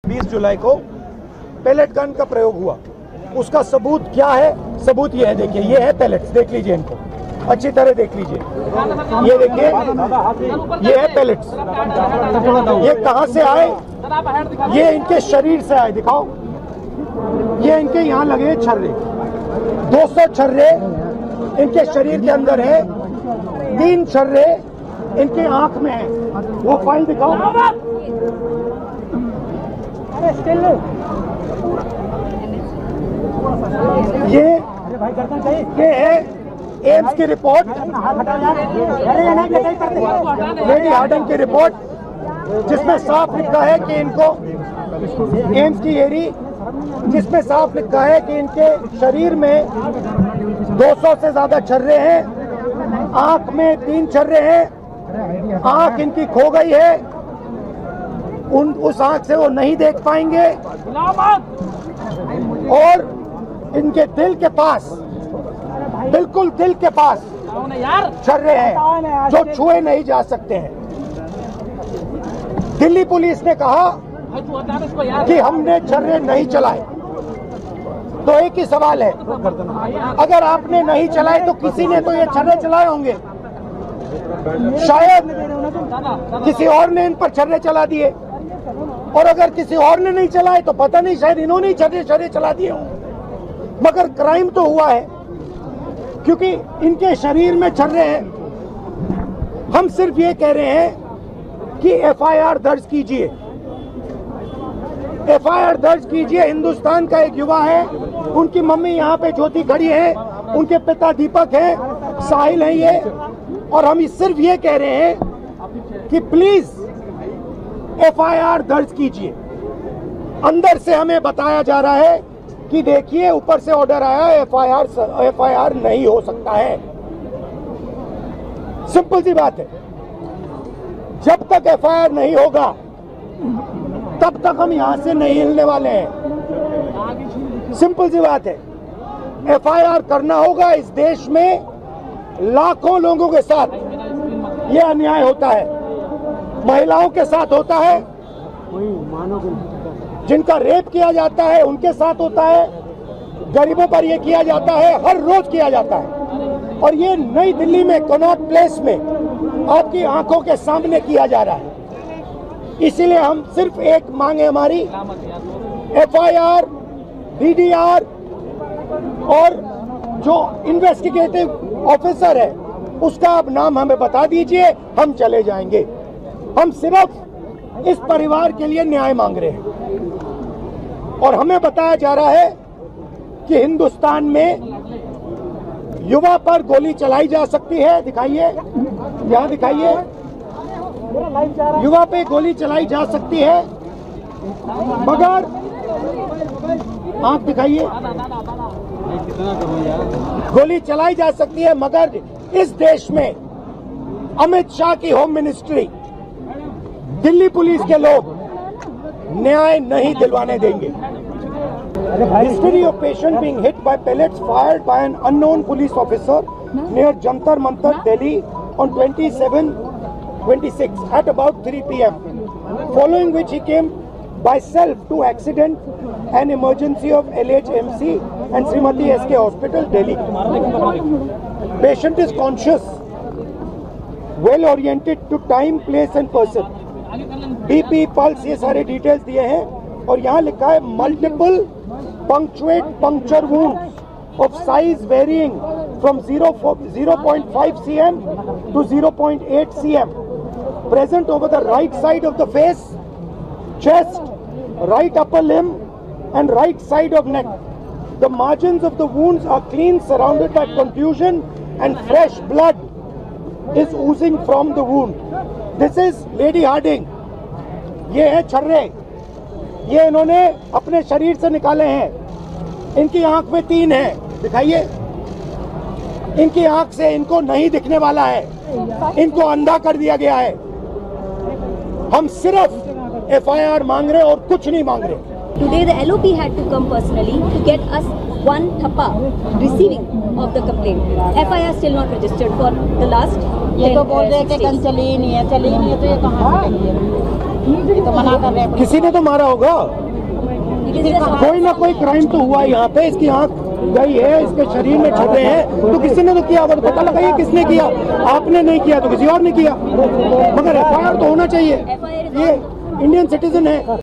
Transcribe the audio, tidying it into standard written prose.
20 जुलाई को pellet gun का प्रयोग हुआ। उसका सबूत क्या है? सबूत ये है, देखिए ये है पैलेट्स, देख लीजिए इनको अच्छी तरह देख लीजिए। ये देखिए ये है पैलेट्स। ये कहां से आए? ये इनके शरीर से आए। दिखाओ, ये इनके यहाँ लगे छर्रे, 200 छर्रे इनके शरीर के अंदर है, 3 छर्रे इनके आंख में है। वो फाइल दिखाओ। ये है एम्स की रिपोर्ट, लेडी हार्डिंग की रिपोर्ट, जिसमें साफ लिखा है कि इनको एम्स की एरी, जिसमें साफ लिखा है कि इनके शरीर में 200 से ज्यादा छर्रे हैं, आंख में 3 छर्रे हैं, आंख इनकी खो गई है, उस आंख से वो नहीं देख पाएंगे, और इनके दिल के पास, बिल्कुल दिल के पास छर्रे हैं जो छुए नहीं जा सकते हैं। दिल्ली पुलिस ने कहा कि हमने छर्रे नहीं चलाए। तो एक ही सवाल है, अगर आपने नहीं चलाए तो किसी ने तो ये छर्रे चलाए होंगे। शायद किसी और ने इन पर छर्रे चला दिए, और अगर किसी और ने नहीं चलाए तो पता नहीं, शायद इन्होंने ही छर्रे चला दिए हों। मगर क्राइम तो हुआ है, क्योंकि इनके शरीर में छर्रे हैं। हम सिर्फ ये कह रहे हैं कि एफआईआर दर्ज कीजिए, एफआईआर दर्ज कीजिए। हिंदुस्तान का एक युवा है, उनकी मम्मी यहाँ पे ज्योति खड़ी है, उनके पिता दीपक है, साहिल है ये, और हम सिर्फ ये कह रहे हैं कि प्लीज एफआईआर दर्ज कीजिए। अंदर से हमें बताया जा रहा है कि देखिए ऊपर से ऑर्डर आया है, एफआईआर नहीं हो सकता है। सिंपल सी बात है, जब तक एफआईआर नहीं होगा तब तक हम यहां से नहीं हिलने वाले हैं। सिंपल सी बात है, एफआईआर करना होगा। इस देश में लाखों लोगों के साथ ये अन्याय होता है, महिलाओं के साथ होता है, जिनका रेप किया जाता है उनके साथ होता है, गरीबों पर यह किया जाता है, हर रोज किया जाता है। और ये नई दिल्ली में कनॉट प्लेस में आपकी आंखों के सामने किया जा रहा है। इसीलिए हम सिर्फ एक मांग है हमारी, एफआईआर, डीडीआर, और जो इन्वेस्टिगेटिव ऑफिसर है उसका आप नाम हमें बता दीजिए, हम चले जाएंगे। हम सिर्फ इस परिवार के लिए न्याय मांग रहे हैं। और हमें बताया जा रहा है कि हिंदुस्तान में युवा पर गोली चलाई जा सकती है। दिखाइए, यहाँ दिखाइए, युवा पे गोली चलाई जा सकती है, मगर आंख दिखाइए, गोली चलाई जा सकती है, मगर इस देश में अमित शाह की होम मिनिस्ट्री, दिल्ली पुलिस के लोग न्याय नहीं दिलवाने देंगे। History of patient being hit by pellets fired by an unknown police officer near Jantar Mantar, Delhi on 27/26 at about 3 p.m. Following which he came by self to accident and emergency of LHMC and Srimati SK Hospital, Delhi. Patient is conscious, well oriented to time, place and person. BP, pulse, ये सारे details दिए हैं। और यहाँ लिखा है multiple punctuate puncture wounds of size varying from 0.5 cm to 0.8 cm present over the right side of the face, chest, right upper limb and right side of neck. The margins of the wounds are clean, surrounded by contusion, and fresh blood is oozing from the wound. This is Lady Harding. ये है छर्रे, ये इन्होंने अपने शरीर से निकाले हैं। इनकी आंख में 3 है, दिखाइए, इनकी आंख से इनको नहीं दिखने वाला है, इनको अंधा कर दिया गया है। हम सिर्फ एफआईआर मांग रहे और कुछ नहीं मांग रहे। Today the LOP had to come personally to get us one thappa receiving of the complaint. FIR still not registered for the last ये तो बोल रहे हैं कि गन चली ही नहीं है, चली ही नहीं है, तो ये कहाँ से चली है? ये तो मना कर रहे हैं। किसी ने तो मारा होगा, कोई ना कोई क्राइम तो हुआ है यहाँ पे। इसकी आंख गई है, इसके शरीर में छर्रे हैं, तो किसी ने तो किया होगा। तो पता लगाइए किसने किया। आपने नहीं किया तो किसी और ने किया, मगर एफआईआर तो होना चाहिए। ये इंडियन सिटीजन है।